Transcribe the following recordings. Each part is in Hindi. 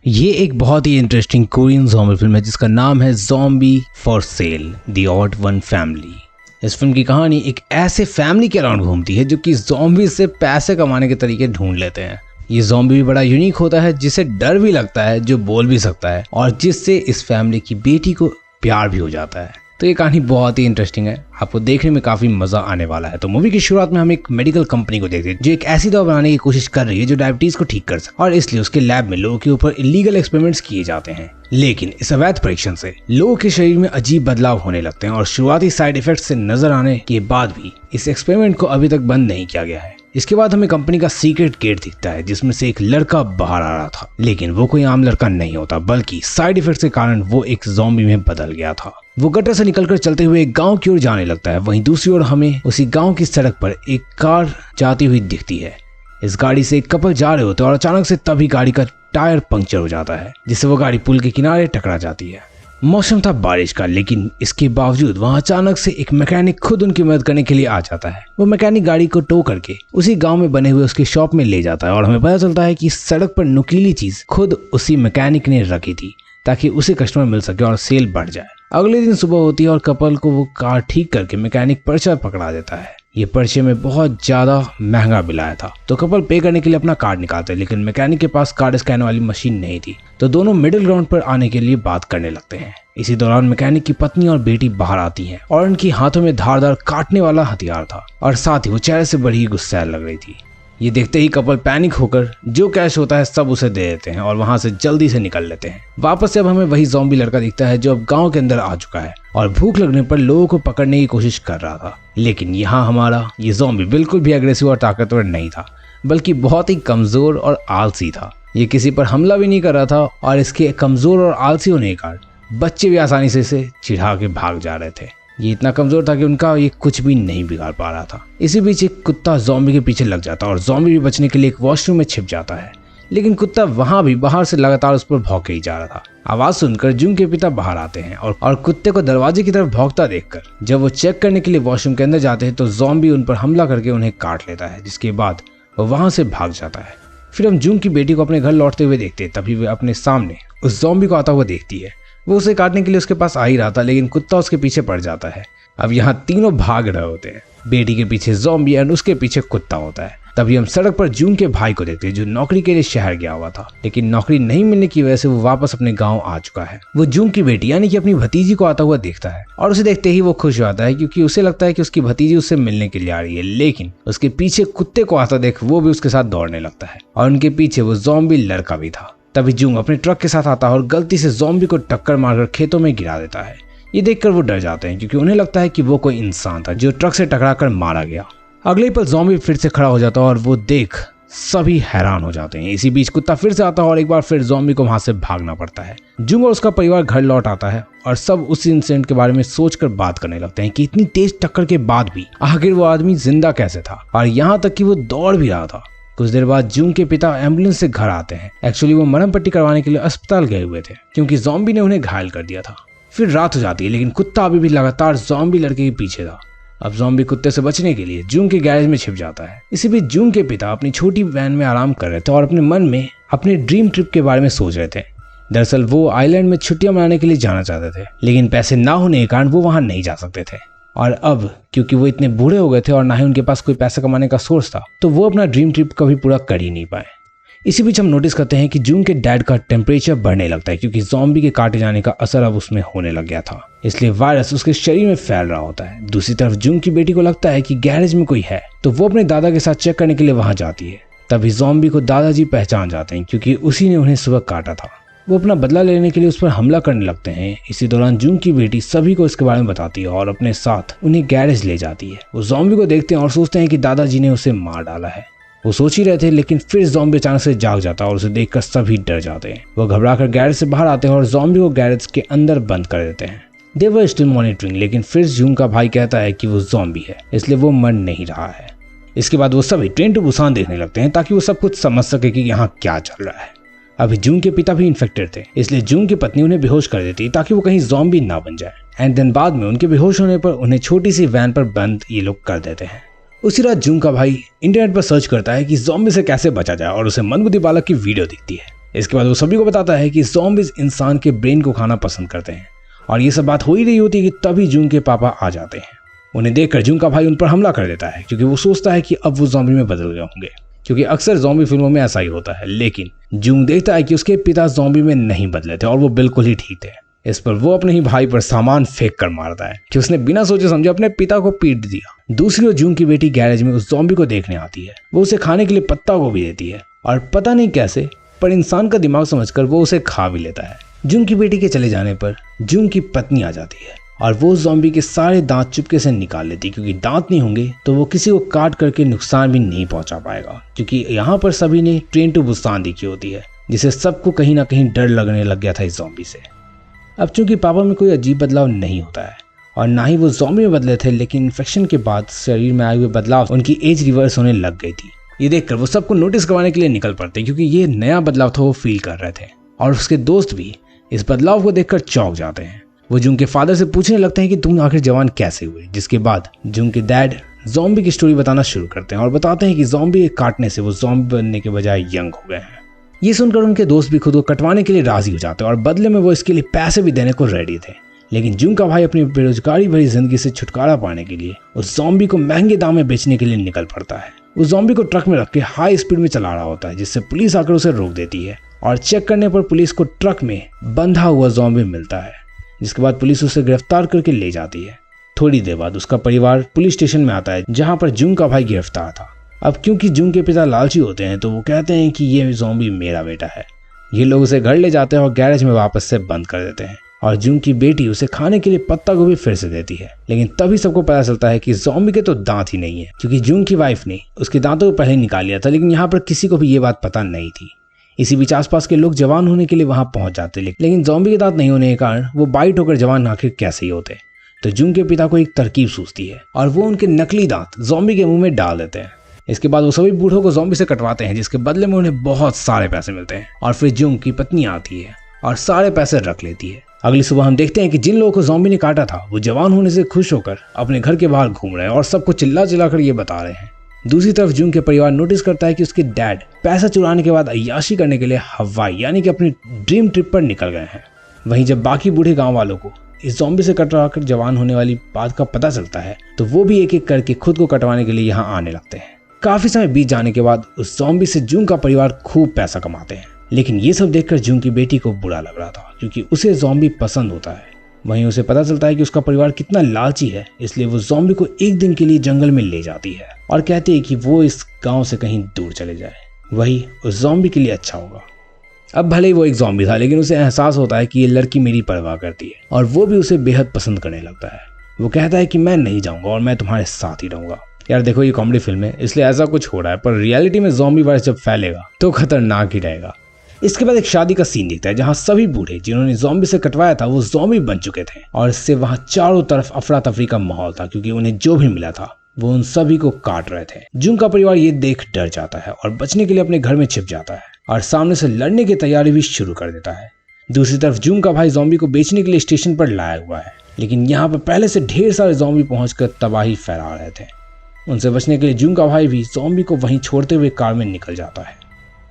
ये एक बहुत ही इंटरेस्टिंग कोरियन ज़ॉम्बी फिल्म है जिसका नाम है zombie for sale the odd one family. इस फिल्म की कहानी एक ऐसे फैमिली के अराउंड घूमती है जो कि ज़ॉम्बी से पैसे कमाने के तरीके ढूंढ लेते हैं। ये ज़ॉम्बी भी बड़ा यूनिक होता है जिसे डर भी लगता है, जो बोल भी सकता है और जिससे इस फैमिली की बेटी को प्यार भी हो जाता है। तो ये कहानी बहुत ही इंटरेस्टिंग है, आपको देखने में काफी मजा आने वाला है। तो मूवी की शुरुआत में हम एक मेडिकल कंपनी को देखते हैं जो एक ऐसी दवा बनाने की कोशिश कर रही है जो डायबिटीज को ठीक कर सके, और इसलिए उसके लैब में लोगों के ऊपर इलीगल एक्सपेरिमेंट्स किए जाते हैं। लेकिन इस अवैध परीक्षण से लोगों के शरीर में अजीब बदलाव होने लगते हैं और शुरुआती साइड इफेक्ट से नजर आने के बाद भी इस एक्सपेरिमेंट को अभी तक बंद नहीं किया गया है। इसके बाद हमें कंपनी का सीक्रेट गेट दिखता है जिसमें से एक लड़का बाहर आ रहा था, लेकिन वो कोई आम लड़का नहीं होता बल्कि साइड इफेक्ट के कारण वो एक ज़ॉम्बी में बदल गया था। वो गटर से निकलकर चलते हुए एक गांव की ओर जाने लगता है। वहीं दूसरी ओर हमें उसी गांव की सड़क पर एक कार जाती हुई दिखती है। इस गाड़ी से एक कपल जा रहे होते हैं और अचानक से तभी गाड़ी का टायर पंक्चर हो जाता है जिससे वो गाड़ी पुल के किनारे टकरा जाती है। मौसम था बारिश का, लेकिन इसके बावजूद वहां अचानक से एक मैकेनिक खुद उनकी मदद करने के लिए आ जाता है। वो मैकेनिक गाड़ी को टो करके उसी गांव में बने हुए उसकी शॉप में ले जाता है और हमें पता चलता है कि सड़क पर नुकीली चीज खुद उसी मैकेनिक ने रखी थी ताकि उसे कस्टमर मिल सके और सेल बढ़ जाए। अगले दिन सुबह होती है और कपल को वो कार ठीक करके मैकेनिक पर्चा पकड़ा देता है। ये पर्चे में बहुत ज्यादा महंगा बिल आया था, तो कपल पे करने के लिए अपना कार्ड निकालते हैं, लेकिन मैकेनिक के पास कार्ड स्कैन वाली मशीन नहीं थी। तो दोनों मिडिल ग्राउंड पर आने के लिए बात करने लगते हैं। इसी दौरान मैकेनिक की पत्नी और बेटी बाहर आती हैं और उनकी हाथों में धारदार काटने वाला हथियार था और साथ ही वो चेहरे से बड़ी गुस्सैल लग रही थी। ये देखते ही कपल पैनिक होकर जो कैश होता है सब उसे दे देते हैं और वहां से जल्दी से निकल लेते हैं। वापस से अब हमें वही ज़ॉम्बी लड़का दिखता है जो अब गांव के अंदर आ चुका है और भूख लगने पर लोगों को पकड़ने की कोशिश कर रहा था। लेकिन यहाँ हमारा ये ज़ॉम्बी बिल्कुल भी एग्रेसिव और ताकतवर नहीं था, बल्कि बहुत ही कमजोर और आलसी था। ये किसी पर हमला भी नहीं कर रहा था और इसके कमजोर और आलसी होने के कारण बच्चे भी आसानी से इसे चिढ़ा के भाग जा रहे थे। ये इतना कमजोर था कि उनका ये कुछ भी नहीं बिगाड़ पा रहा था। इसी बीच एक कुत्ता ज़ॉम्बी के पीछे लग जाता है और ज़ॉम्बी भी बचने के लिए एक वॉशरूम में छिप जाता है, लेकिन कुत्ता वहां भी बाहर से लगातार उस पर भौंके ही जा रहा था। आवाज सुनकर जुंग के पिता बाहर आते हैं और कुत्ते को दरवाजे की तरफ भौंकता देखकर जब वो चेक करने के लिए वॉशरूम के अंदर जाते हैं तो ज़ॉम्बी उन पर हमला करके उन्हें काट लेता है, जिसके बाद वो वहां से भाग जाता है। फिर हम जुंग की बेटी को अपने घर लौटते हुए देखते हैं, तभी वे अपने सामने उस ज़ॉम्बी को आता हुआ देखती है। वो उसे काटने के लिए उसके पास आ ही रहा था, लेकिन कुत्ता उसके पीछे पड़ जाता है। अब यहाँ तीनों भाग रहे होते हैं, बेटी के पीछे ज़ॉम्बी और उसके पीछे कुत्ता होता है। तभी हम सड़क पर जून के भाई को देखते हैं जो नौकरी के लिए शहर गया हुआ था, लेकिन नौकरी नहीं मिलने की वजह से वो वापस अपने गांव आ चुका है। वो जून की बेटी यानी कि अपनी भतीजी को आता हुआ देखता है और उसे देखते ही वो खुश हो जाता है क्योंकि उसे लगता है कि उसकी भतीजी उससे मिलने के लिए आ रही है। लेकिन उसके पीछे कुत्ते को आता देख वो भी उसके साथ दौड़ने लगता है और उनके पीछे वो ज़ॉम्बी लड़का भी था। तभी जूंग अपने ट्रक के साथ आता है और गलती से ज़ॉम्बी को टक्कर मारकर खेतों में गिरा देता है। ये देखकर वो डर जाते हैं क्योंकि उन्हें लगता है कि वो कोई इंसान था जो ट्रक से टकराकर मारा गया। अगले ही पल ज़ॉम्बी फिर से खड़ा हो जाता है और वो देख सभी हैरान हो जाते हैं। इसी बीच कुत्ता फिर से आता है और एक बार फिर ज़ॉम्बी को वहां से भागना पड़ता है। जूंग और उसका परिवार घर लौट आता है और सब उस इंसिडेंट के बारे में सोचकर बात करने लगते हैं कि इतनी तेज टक्कर के बाद भी आखिर वो आदमी जिंदा कैसे था, और यहाँ तक कि वो दौड़ भी रहा था। कुछ देर बाद जूंग के पिता एम्बुलेंस से घर आते हैं। एक्चुअली वो मरहम पट्टी करवाने के लिए अस्पताल गए हुए थे क्योंकि ज़ॉम्बी ने उन्हें घायल कर दिया था। फिर रात हो जाती है, लेकिन कुत्ता अभी भी लगातार ज़ॉम्बी लड़के के पीछे था। अब ज़ॉम्बी कुत्ते से बचने के लिए जूंग के गैरेज में छिप जाता है। इसी बीच जूंग के पिता अपनी छोटी वैन में आराम कर रहे थे और अपने मन में अपने ड्रीम ट्रिप के बारे में सोच रहे थे। दरअसल वो आइलैंड में छुट्टियां मनाने के लिए जाना चाहते थे, लेकिन पैसे ना होने के कारण वो वहां नहीं जा सकते थे। और अब क्योंकि वो इतने बूढ़े हो गए थे और ना ही उनके पास कोई पैसा कमाने का सोर्स था, तो वो अपना ड्रीम ट्रिप कभी पूरा कर ही नहीं पाए। इसी बीच हम नोटिस करते हैं कि जूंग के डैड का टेम्परेचर बढ़ने लगता है क्योंकि ज़ॉम्बी के काटे जाने का असर अब उसमें होने लग गया था, इसलिए वायरस उसके शरीर में फैल रहा होता है। दूसरी तरफ जूंग की बेटी को लगता है कि गैरेज में कोई है, तो वो अपने दादा के साथ चेक करने के लिए वहां जाती है। तभी ज़ॉम्बी को दादाजी पहचान जाते हैं क्योंकि उसी ने उन्हें सुबह काटा था। वो अपना बदला लेने के लिए उस पर हमला करने लगते हैं। इसी दौरान जूंग की बेटी सभी को इसके बारे में बताती है और अपने साथ उन्हें गैरेज ले जाती है। वो ज़ॉम्बी को देखते हैं और सोचते हैं कि दादाजी ने उसे मार डाला है। वो सोच ही रहे थे, लेकिन फिर ज़ॉम्बी अचानक से जाग जाता है और उसे देखकर सभी डर जाते हैं। वो घबराकर गैरेज से बाहर आते हैं और ज़ॉम्बी को गैरेज के अंदर बंद कर देते हैं। दे वर स्टिल मॉनिटरिंग, लेकिन फिर जूंग का भाई कहता है कि वो ज़ॉम्बी है, इसलिए वो मर नहीं रहा है। इसके बाद वो सभी ट्रेन टू बुसान देखने लगते हैं ताकि वो सब कुछ समझ सके कि यहाँ क्या चल रहा है। अभी जूंग के पिता भी इन्फेक्टेड थे, इसलिए जूंग की पत्नी उन्हें बेहोश कर देती ताकि वो कहीं ज़ॉम्बी ना बन जाए। एंड देन बाद में उनके बेहोश होने पर उन्हें छोटी सी वैन पर बंद ये लोग कर देते हैं। उसी रात जूंग का भाई इंटरनेट पर सर्च करता है कि ज़ॉम्बी से कैसे बचा जाए और उसे मंदबुद्धि बालक की वीडियो दिखती है। इसके बाद वो सभी को बताता है कि ज़ॉम्बीज इंसान के ब्रेन को खाना पसंद करते हैं। और ये सब बात हो ही रही होती है कि तभी जून के पापा आ जाते हैं। उन्हें देखकर जून का भाई उन पर हमला कर देता है क्योंकि वो सोचता है कि अब वो ज़ॉम्बी में बदल गए होंगे, क्योंकि अक्सर ज़ॉम्बी फिल्मों में ऐसा ही होता है। लेकिन जून देखता है कि उसके पिता ज़ॉम्बी में नहीं बदले थे और वो बिल्कुल ही ठीक थे। इस पर वो अपने ही भाई पर सामान फेंक कर मारता है कि उसने बिना सोचे समझे अपने पिता को पीट दिया। दूसरी ओर जून की बेटी गैरेज में उस ज़ॉम्बी को देखने आती है। वो उसे खाने के लिए पत्ता गोभी देती है और पता नहीं कैसे पर इंसान का दिमाग समझकर वो उसे खा भी लेता है। जून की बेटी के चले जाने पर जून की पत्नी आ जाती है और वो ज़ॉम्बी के सारे दांत चुपके से निकाल लेती है, क्योंकि दांत नहीं होंगे तो वो किसी को काट करके नुकसान भी नहीं पहुंचा पाएगा। क्योंकि यहाँ पर सभी ने ट्रेन टू बुसान देखी होती है, जिसे सबको कहीं ना कहीं डर लगने लग गया था इस ज़ॉम्बी से। अब चूंकि पापा में कोई अजीब बदलाव नहीं होता है और ना ही वो ज़ॉम्बी में बदले थे, लेकिन इन्फेक्शन के बाद शरीर में आए हुए बदलाव उनकी एज रिवर्स होने लग गई थी। ये देखकर वो सबको नोटिस करवाने के लिए निकल पड़ते, क्योंकि ये नया बदलाव था वो फील कर रहे थे। और उसके दोस्त भी इस बदलाव को देखकर चौंक जाते हैं। वो जून के फादर से पूछने लगते हैं कि तुम आखिर जवान कैसे हुए। जिसके बाद जून के डैड ज़ॉम्बी की स्टोरी बताना शुरू करते हैं और बताते हैं कि ज़ॉम्बी काटने से वो ज़ॉम्बी बनने के बजाय यंग हो गए हैं। ये सुनकर उनके दोस्त भी खुद को कटवाने के लिए राजी हो जाते हैं और बदले में वो इसके लिए पैसे भी देने को रेडी थे। लेकिन जून का भाई अपनी बेरोजगारी भरी जिंदगी से छुटकारा पाने के लिए उस ज़ॉम्बी को महंगे दाम में बेचने के लिए निकल पड़ता है। उस ज़ॉम्बी को ट्रक में रख के हाई स्पीड में चला रहा होता है, जिससे पुलिस आकर उसे रोक देती है और चेक करने पर पुलिस को ट्रक में बंधा हुआ ज़ॉम्बी मिलता है। जिसके बाद पुलिस उसे गिरफ्तार करके ले जाती है। थोड़ी देर बाद उसका परिवार पुलिस स्टेशन में आता है, जहां पर जून का भाई गिरफ्तार था। अब क्योंकि जून के पिता लालची होते हैं तो वो कहते हैं कि ये ज़ॉम्बी मेरा बेटा है। ये लोग उसे घर ले जाते हैं और गैरेज में वापस से बंद कर देते हैं और जून की बेटी उसे खाने के लिए पत्ता गोभी फिर से देती है। लेकिन तभी सबको पता चलता है कि ज़ॉम्बी के तो दांत ही नहीं है, क्योंकि जून की वाइफ ने उसके दांतों को पहले निकाल लिया था। लेकिन यहाँ पर किसी को भी ये बात पता नहीं थी। इसी बीच आसपास के लोग जवान होने के लिए वहां पहुंच जाते, लेकिन ज़ॉम्बी के दांत नहीं होने के कारण वो बाइट होकर जवान आखिर कैसे ही होते। तो जून के पिता को एक तरकीब सूझती है और वो उनके नकली दांत ज़ॉम्बी के मुंह में डाल देते हैं। इसके बाद वो सभी बूढ़ों को ज़ॉम्बी से कटवाते हैं, जिसके बदले में उन्हें बहुत सारे पैसे मिलते हैं। और फिर जून की पत्नी आती है और सारे पैसे रख लेती है। अगली सुबह हम देखते हैं कि जिन लोगों को ज़ॉम्बी ने काटा था वो जवान होने से खुश होकर अपने घर के बाहर घूम रहे हैं और सबको चिल्ला चिल्लाकर ये बता रहे हैं। दूसरी तरफ जून के परिवार नोटिस करता है कि उसके डैड पैसा चुराने के बाद अय्याशी करने के लिए हवाई यानी कि अपनी ड्रीम ट्रिप पर निकल गए हैं। वहीं जब बाकी बूढ़े गांव वालों को इस ज़ॉम्बी से कटवाकर जवान होने वाली बात का पता चलता है तो वो भी एक एक करके खुद को कटवाने के लिए यहाँ आने लगते हैं। काफी समय बीत जाने के बाद उस ज़ॉम्बी से जून का परिवार खूब पैसा कमाते हैं। लेकिन ये सब देखकर जून की बेटी को बुरा लग रहा था, क्योंकि उसे ज़ॉम्बी पसंद होता है। वहीं उसे पता चलता है कि उसका परिवार कितना लालची है, इसलिए वो ज़ॉम्बी को एक दिन के लिए जंगल में ले जाती है और कहती है कि वो इस गांव से कहीं दूर चले जाए, वही उस ज़ॉम्बी के लिए अच्छा होगा। अब भले ही वो एक ज़ॉम्बी था, लेकिन उसे एहसास होता है कि ये लड़की मेरी परवाह करती है और वो भी उसे बेहद पसंद करने लगता है। वो कहता है कि मैं नहीं जाऊंगा और मैं तुम्हारे साथ ही रहूंगा। यार देखो, ये कॉमेडी फिल्म है इसलिए ऐसा कुछ हो रहा है, पर रियलिटी में ज़ॉम्बी वायरस जब फैलेगा तो खतरनाक ही रहेगा। इसके बाद एक शादी का सीन दिखता है, जहां सभी बूढ़े जिन्होंने ज़ॉम्बी से कटवाया था वो ज़ॉम्बी बन चुके थे और इससे वहां चारों तरफ अफरा तफरी का माहौल था, क्योंकि उन्हें जो भी मिला था वो उन सभी को काट रहे थे। जून का परिवार ये देख डर जाता है और बचने के लिए अपने घर में छिप जाता है और सामने से लड़ने की तैयारी भी शुरू कर देता है। दूसरी तरफ जून का भाई ज़ॉम्बी को बेचने के लिए स्टेशन पर लाया हुआ है, लेकिन यहाँ पर पहले से ढेर सारे ज़ॉम्बी पहुंचकर तबाही फैला रहे थे। उनसे बचने के लिए जून का भाई भी ज़ॉम्बी को वहीं छोड़ते हुए कार में निकल जाता है।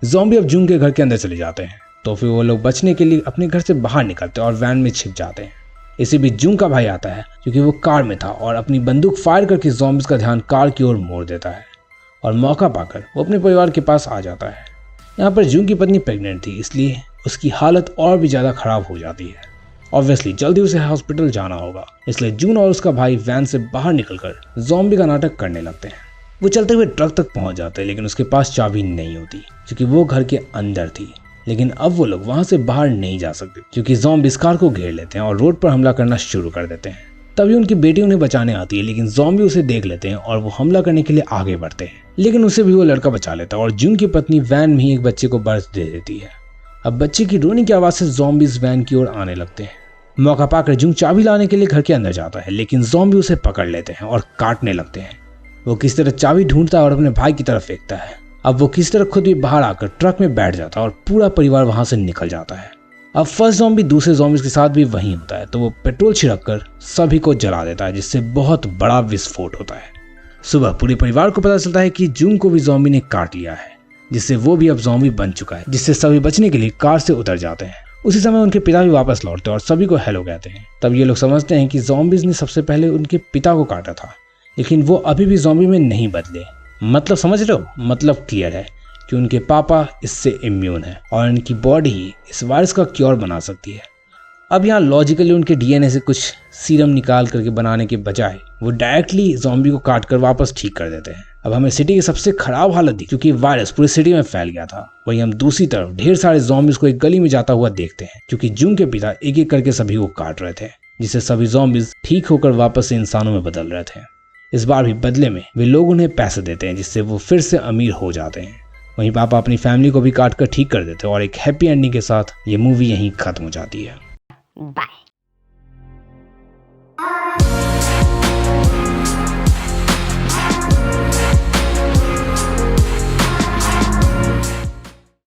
ज़ॉम्बी अब जून के घर के अंदर चले जाते हैं, तो फिर वो लोग बचने के लिए अपने घर से बाहर निकलते हैं और वैन में छिप जाते हैं। इसी बीच जून का भाई आता है, क्योंकि वो कार में था और अपनी बंदूक फायर करके ज़ॉम्बीज़ का ध्यान कार की ओर मोड़ देता है और मौका पाकर वो अपने परिवार के पास आ जाता है। यहाँ पर जून की पत्नी प्रेग्नेंट थी, इसलिए उसकी हालत और भी ज़्यादा खराब हो जाती है। ऑब्वियसली जल्दी उसे हॉस्पिटल जाना होगा, इसलिए जून और उसका भाई वैन से बाहर निकलकर ज़ॉम्बी का नाटक करने लगते हैं। वो चलते हुए ट्रक तक पहुंच जाते हैं, लेकिन उसके पास चाबी नहीं होती, क्योंकि वो घर के अंदर थी। लेकिन अब वो लोग वहां से बाहर नहीं जा सकते, क्योंकि ज़ॉम्बीज़ कार को घेर लेते हैं और रोड पर हमला करना शुरू कर देते हैं। तभी उनकी बेटी उन्हें बचाने आती है, लेकिन ज़ॉम्बी उसे देख लेते हैं और वो हमला करने के लिए आगे बढ़ते हैं, लेकिन उसे भी वो लड़का बचा लेता है और जून की पत्नी वैन में ही एक बच्चे को बर्थ दे देती है। अब बच्चे की रोने की आवाज़ से ज़ॉम्बीज़ वैन की ओर आने लगते हैं। मौका पाकर जून चाबी लाने के लिए घर के अंदर जाता है, लेकिन ज़ॉम्बी उसे पकड़ लेते हैं और काटने लगते हैं। वो किस तरह चाबी ढूंढता है और अपने भाई की तरफ फेंकता है। अब वो किस तरह खुद भी बाहर आकर ट्रक में बैठ जाता है और पूरा परिवार वहां से निकल जाता है। अब फर्स्ट ज़ॉम्बी दूसरे ज़ॉम्बीज़ के साथ भी वहीं होता है, तो वो पेट्रोल छिड़क कर सभी को जला देता है, जिससे बहुत बड़ा विस्फोट होता है। सुबह पूरे परिवार को पता चलता है कि जून को भी ज़ॉम्बी ने काट लिया है। जिससे वो भी अब ज़ॉम्बी बन चुका है, जिससे सभी बचने के लिए कार से उतर जाते हैं। उसी समय उनके पिता भी वापस लौटते हैं और सभी को हेलो कहते हैं। तब ये लोग समझते हैं कि ज़ॉम्बीज़ ने सबसे पहले उनके पिता को काटा था, लेकिन वो अभी भी ज़ॉम्बी में नहीं बदले। मतलब समझ रहे हो? मतलब क्लियर है कि उनके पापा इससे इम्यून है और इनकी बॉडी ही इस वायरस का क्योर बना सकती है। अब यहाँ लॉजिकली उनके डीएनए से कुछ सीरम निकाल करके बनाने के बजाय वो डायरेक्टली ज़ॉम्बी को काट कर वापस ठीक कर देते हैं। अब हमें सिटी की सबसे खराब हालत दी, क्योंकि वायरस पूरी सिटी में फैल गया था। वहीं हम दूसरी तरफ ढेर सारे ज़ॉम्बीज को एक गली में जाता हुआ देखते हैं, क्योंकि जून के पिता एक एक करके सभी को काट रहे थे, जिससे सभी ज़ॉम्बीज ठीक होकर वापस से इंसानों में बदल रहे थे। इस बार भी बदले में वे लोग उन्हें पैसे देते हैं, जिससे वो फिर से अमीर हो जाते हैं। वहीं पापा अपनी फैमिली को भी काट कर ठीक कर देते हैं और एक हैप्पी एंडिंग के साथ ये मूवी यहीं खत्म हो जाती है। Bye.